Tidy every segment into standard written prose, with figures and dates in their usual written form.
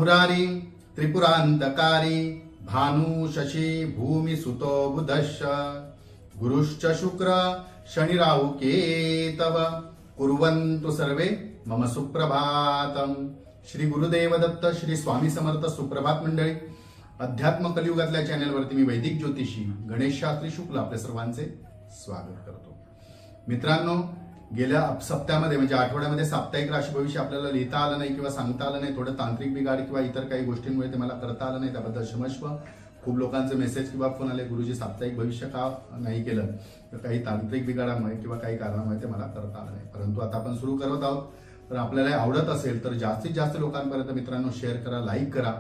मुरारी त्रिपुरांतकारी भानु शशी भूमि सुतो बुधश्च गुरुश्च शुक्र शनि राहु केतव कुर्वन्तु सर्वे मम सुप्रभातम। श्री गुरुदेव दत्त, श्री स्वामी समर्थ। सुप्रभात मंडळी, अध्यात्म कलियुगातल्या चॅनलवरती मी वैदिक ज्योतिषी गणेश शास्त्री शुक्ल आपल्या सर्वांचे स्वागत करतो। मित्रांनो, गेल्या सप्त्यामध्ये म्हणजे आठवड्यामध्ये साप्ताहिक राशी भविष्य आपल्याला लिहिता आलं नाही किंवा सांगता आलं नाही, थोडं तांत्रिक बिघाड किंवा इतर काही गोष्टींमुळे ते मला करता आलं नाही, त्याबद्दल क्षमस्व। खूप लोकांचे मेसेज किंवा फोन आले, गुरुजी साप्ताहिक भविष्य का नाही केलं, तर काही तांत्रिक बिघाडामुळे किंवा काही कारणामुळे ते मला करता आलं नाही। परंतु आता आपण सुरू करत आहोत, तर आपल्याला आवडत असेल तर जास्तीत जास्त लोकांपर्यंत मित्रांनो शेअर करा, लाईक करा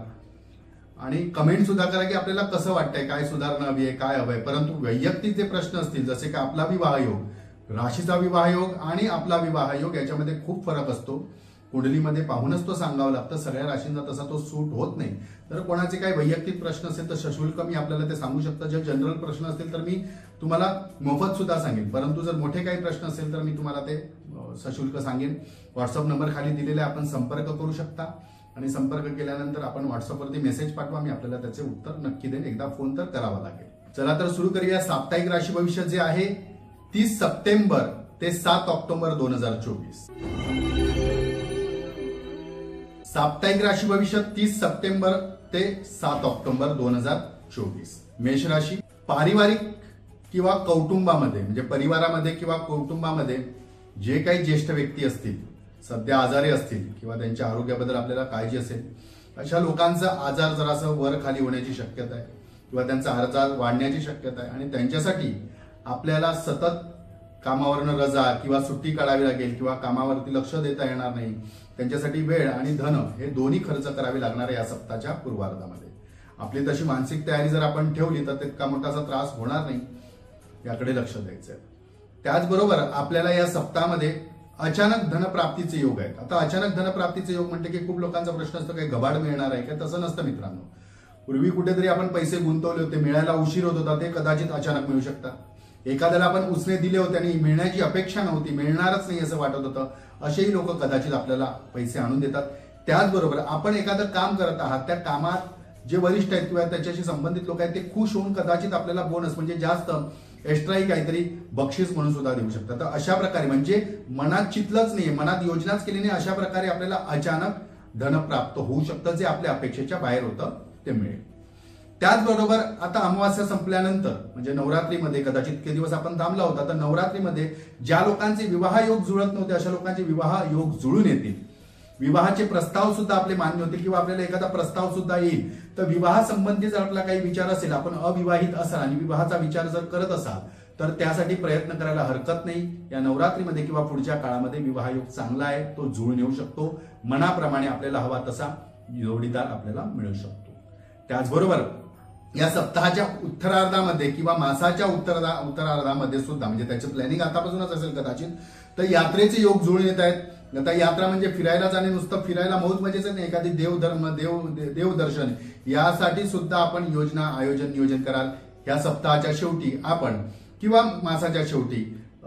आणि कमेंट सुद्धा करा की आपल्याला कसं वाटतंय, काय सुधारणा हवी आहे, काय हवंय। परंतु वैयक्तिक जे प्रश्न असतील, जसे की आपला विवाह योग, राशीचा विवाह योग आणि आपला विवाह योग, याच्यामध्ये खूप फरक असतो। कुंडलीमध्ये पाहूनच तो सांगावं लागतं, सगळ्या राशींचा तसा तो सूट होत नाही। तर कोणाचे काही वैयक्तिक प्रश्न असेल तर सशुल्क मी आपल्याला ते सांगू शकतो। जर जनरल प्रश्न असतील तर मी तुम्हाला मोफत सुद्धा सांगेन, परंतु जर मोठे काही प्रश्न असेल तर मी तुम्हाला ते सशुल्क सांगेन। व्हॉट्सअप नंबर खाली दिलेला आहे, आपण संपर्क करू शकता आणि संपर्क केल्यानंतर आपण व्हॉट्सअपवरती मेसेज पाठवा, मी आपल्याला त्याचे उत्तर नक्की देईन। एकदा फोन तर करावा लागेल। चला तर सुरू करूया। साप्ताहिक राशी भविष्य जे आहे 30 सप्टेंबर ते 7 ऑक्टोबर 2024। साप्ताहिक राशी भविष्य 30 सप्टेंबर ते 7 ऑक्टोबर 2024। मेष राशी, पारिवारिक किंवा कौटुंबामध्ये म्हणजे परिवारामध्ये किंवा कौटुंबामध्ये जे काही ज्येष्ठ व्यक्ती असतील, सध्या आजारी असतील किंवा त्यांच्या आरोग्याबद्दल आपल्याला काळजी असेल, अशा लोकांचा आजार जरासं वर खाली होण्याची शक्यता आहे किंवा त्यांचा आजार वाढण्याची शक्यता आहे आणि त्यांच्यासाठी आपल्याला सतत कामावरनं रजा किंवा सुट्टी काढावी लागेल किंवा कामावरती लक्ष देता येणार नाही। त्यांच्यासाठी वेळ आणि धन हे दोन्ही खर्च करावे लागणार या सप्ताहाच्या पूर्वार्धामध्ये। आपली तशी मानसिक तयारी जर आपण ठेवली तर तितका मोठासा त्रास होणार नाही, याकडे लक्ष द्यायचं आहे। त्याचबरोबर आपल्याला या सप्ताहामध्ये अचानक धनप्राप्तीचे योग आहेत। आता अचानक धनप्राप्तीचे योग म्हणजे की खूप लोकांचा प्रश्न असतो काही गबाड मिळणार आहे का? तसं नसतं मित्रांनो। पूर्वी कुठेतरी आपण पैसे गुंतवले होते, मिळायला उशीर होत होता, ते कदाचित अचानक मिळू शकतात। एखाद्याला आपण उसने दिले होते आणि मिळण्याची अपेक्षा नव्हती, मिळणारच नाही असं वाटत होतं, असेही लोक कदाचित आपल्याला पैसे आणून देतात। त्याचबरोबर आपण एखादं काम करत आहात, त्या कामात जे वरिष्ठ आहेत किंवा त्याच्याशी संबंधित लोक आहेत ते खुश होऊन कदाचित आपल्याला बोनस म्हणजे जास्त एक्स्ट्राही काहीतरी बक्षीस म्हणून सुद्धा देऊ शकतात। तर अशा प्रकारे म्हणजे मनात चितलंच नाही, मनात योजनाच केली नाही, अशा प्रकारे आपल्याला अचानक धन प्राप्त होऊ शकतं, जे आपल्या अपेक्षेच्या बाहेर होतं ते मिळेल। त्याचबरोबर आता अमावास्या संपल्यानंतर म्हणजे नवरात्रीमध्ये कदाचित इतके दिवस आपण थांबला होता, तर नवरात्रीमध्ये ज्या लोकांचे विवाह योग जुळत नव्हते अशा लोकांचे विवाह योग जुळून येतील। विवाहाचे प्रस्ताव सुद्धा आपले मान्य होतील किंवा आपल्याला एखादा प्रस्ताव सुद्धा येईल। तर विवाह संबंधी जर आपला काही विचार असेल, आपण अविवाहित असाल आणि विवाहाचा विचार जर करत असाल तर त्यासाठी प्रयत्न करायला हरकत नाही। या नवरात्रीमध्ये किंवा पुढच्या काळामध्ये विवाह योग चांगला आहे, तो जुळून येऊ शकतो। मनाप्रमाणे आपल्याला हवा तसा जोडीदार आपल्याला मिळू शकतो। त्याचबरोबर या सप्ताहाच्या उत्तरार्धामध्ये किंवा मासाच्या उत्तरार्धामध्ये सुद्धा म्हणजे त्याचं प्लॅनिंग आतापासूनच असेल कदाचित, तर यात्रेचे योग जुळून येत आहेत। आता यात्रा म्हणजे फिरायला जाणे, नुसतं फिरायला मौज मजेच नाही, एखादी देवदर्शन यासाठी सुद्धा आपण नियोजन कराल। या सप्ताहाच्या शेवटी आपण किंवा मासाच्या शेवटी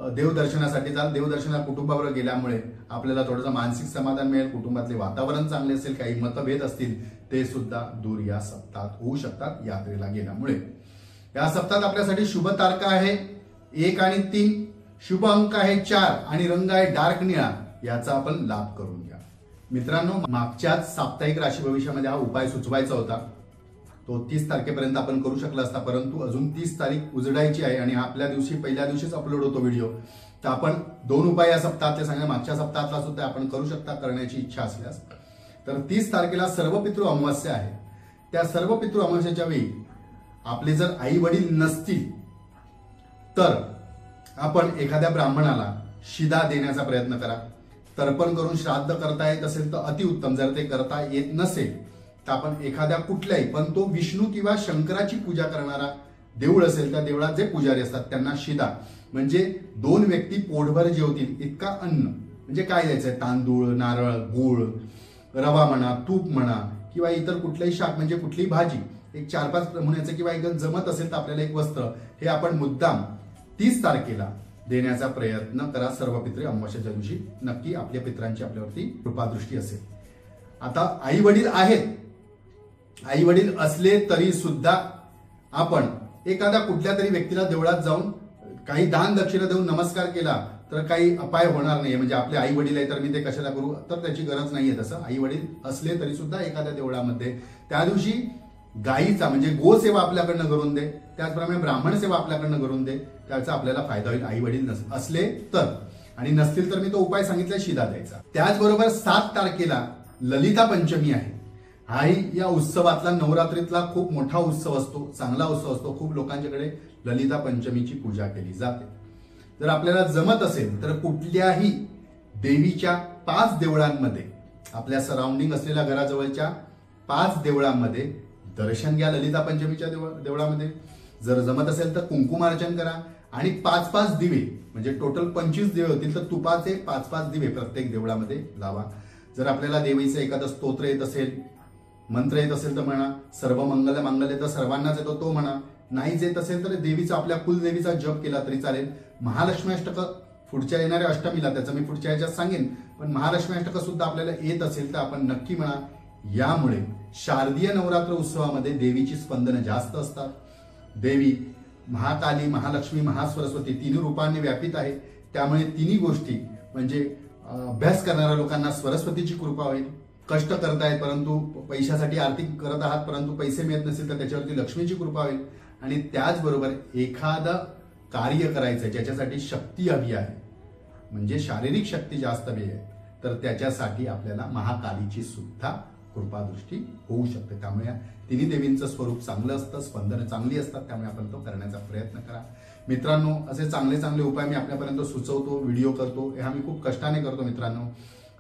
देवदर्शनासाठी जाल। देवदर्शनाला कुटुंबाबरोबर गेल्यामुळे आपल्याला थोडंसं मानसिक समाधान मिळेल, कुटुंबातले वातावरण चांगले असेल, काही मतभेद असतील ते सुद्धा दूर या सप्ताहात होऊ शकतात यात्रेला गेल्यामुळे। या सप्ताहात आपल्यासाठी शुभ तारखा आहे 1 आणि 3, शुभ अंक आहे 4 आणि रंग आहे डार्क निळा। याचा आपण लाभ करून घ्या। मित्रांनो, मागच्याच साप्ताहिक राशी भविष्यामध्ये हा उपाय सुचवायचा होता, तो 30 तारखेपर्यंत आपण करू शकला असता, परंतु अजून 30 तारीख उजडायची आहे आणि आपल्या दिवशी पहिल्या दिवशीच अपलोड होतो व्हिडिओ। तर आपण 2 उपाय या सप्ताहातले सांगा, मागच्या सप्ताहातला सुद्धा आपण करू शकता करण्याची इच्छा असल्यास। तर 30 तारखेला सर्व पितृ अमावस्या आहे। त्या सर्व पितृ अमावस्याच्या वेळी आपले जर आई वडील नसतील तर आपण एखाद्या ब्राह्मणाला शिदा देण्याचा प्रयत्न करा। तर्पण करून श्राद्ध करता येत असेल तर अतिउत्तम, जर ते करता येत नसेल तर आपण एखाद्या कुठल्याही पण तो विष्णू किंवा शंकराची पूजा करणारा देऊळ असेल, त्या देवळात जे पुजारी असतात त्यांना शिदा म्हणजे 2 व्यक्ती पोटभर जेवतील इतका अन्न, म्हणजे काय द्यायचंय, तांदूळ, नारळ, गूळ, रवा म्हणा, तूप म्हणा किंवा इतर कुठलेही शाक म्हणजे कुठलीही भाजी, एक 4-5 नमुन्याचं किंवा एकदम जमत असेल तर आपल्याला एक वस्त्र, हे आपण मुद्दाम 30 तारखेला देण्याचा प्रयत्न करा। सर्व पितृ अमावस्येच्या दिवशी नक्की आपल्या पितरांची आपल्यावरती कृपादृष्टी असेल। आता आई वडील आहेत आई वडील असले तरी सुद्धा आपण एखाद्या कुठल्या तरी व्यक्तीला देवळात जाऊन काही दान दक्षिणा देऊन नमस्कार केला तर काही अपाय होणार नाही. म्हणजे आपले आई वडील आहे तर मी ते कशाला करू, तर त्याची गरज नाहीये. तसं आई वडील असले तरी सुद्धा एखाद्या देवळामध्ये त्या दिवशी गायीचा म्हणजे गोसेवा आपल्याकडनं करून दे, त्याचप्रमाणे ब्राह्मण सेवा आपल्याकडनं करून दे, त्याचा आपल्याला फायदा होईल. आई वडील असले तर, आणि नसतील तर मी तो उपाय सांगितला शिदा द्यायचा. त्याचबरोबर 7 तारखेला ललिता पंचमी आहे. हाही या उत्सवातला नवरात्रीतला खूप मोठा उत्सव असतो, चांगला उत्सव असतो. खूप लोकांच्याकडे ललिता पंचमीची पूजा केली जाते. जर आपल्याला जमत असेल तर कुठल्याही देवीच्या 5 देवळांमध्ये, आपल्या सराउंडिंग असलेल्या घराजवळच्या 5 देवळांमध्ये दर्शन घ्या ललिता पंचमीच्या देवळामध्ये. जर जमत असेल तर कुंकुमार्चन करा आणि 5-5 दिवे, म्हणजे टोटल 25 दिवे होतील तर तुपाचे 5-5 दिवे प्रत्येक देवळामध्ये लावा. जर आपल्याला देवीचं एखादं स्तोत्र येत असेल, मंत्र येत असेल तर म्हणा. सर्व मंगल मांगल्य तर सर्वांनाच येतो तो म्हणा. नाहीच येत असेल तर देवीचा, आपल्या कुलदेवीचा जप केला तरी चालेल. महालक्ष्मी अष्टक पुढच्या येणाऱ्या अष्टमीला, त्याचं मी पुढच्या ह्याच्यात सांगेन, पण महालक्ष्मी अष्टक सुद्धा आपल्याला येत असेल तर आपण नक्की म्हणा. यामुळे शारदीय नवरात्र उत्सवामध्ये देवीची स्पंदनं जास्त असतात. देवी महाकाली, महालक्ष्मी, महासरस्वती 3 रूपांनी व्यापित आहे. त्यामुळे तिन्ही गोष्टी म्हणजे अभ्यास करणाऱ्या लोकांना सरस्वतीची कृपा होईल. कष्ट करतायत परंतु पैशासाठी आर्थिक करत आहात परंतु पैसे मिळत नसेल तर त्याच्यावरती लक्ष्मीची कृपा होईल. आणि त्याचबरोबर एखादं कार्य करायचं ज्याच्यासाठी शक्ती हवी आहे, म्हणजे शारीरिक शक्ती जास्त हवी आहे, तर त्याच्यासाठी आपल्याला महाकालीची सुद्धा कृपादृष्टी होऊ शकते. त्यामुळे तिन्ही देवींचं स्वरूप चांगलं असतं, स्पंदनं चांगली असतात. त्यामुळे आपण तो करण्याचा प्रयत्न करा. मित्रांनो, असे चांगले चांगले उपाय मी आपल्यापर्यंत सुचवतो, व्हिडिओ करतो. हा मी खूप कष्टाने करतो. मित्रांनो,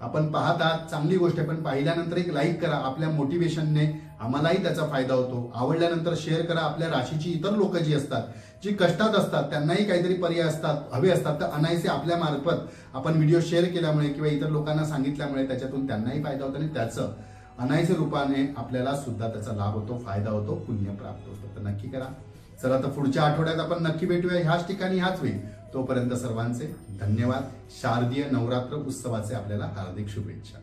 आपण पाहत आहात, चांगली गोष्ट आहे, पण पाहिल्यानंतर एक लाईक करा. आपल्या मोटिवेशनने आम्हालाही त्याचा फायदा होतो. आवडल्यानंतर शेअर करा. आपल्या राशीची इतर लोक जी असतात, जी कष्टात असतात, त्यांनाही काहीतरी पर्याय असतात, हवे असतात, तर अनायसे आपल्या मार्फत आपण व्हिडिओ शेअर केल्यामुळे किंवा इतर लोकांना सांगितल्यामुळे त्याच्यातून त्यांनाही फायदा होतो आणि त्याचं अनायसे रूपाने आपल्याला सुद्धा त्याचा लाभ होतो, फायदा होतो, पुण्य प्राप्त होतं. तर नक्की करा. चला तर पुढच्या आठवड्यात आपण नक्की भेटूया ह्याच ठिकाणी, ह्याच वेळी. तोपर्यंत सर्वांचे धन्यवाद. शारदीय नवरात्र उत्सवाचे आपल्याला हार्दिक शुभेच्छा.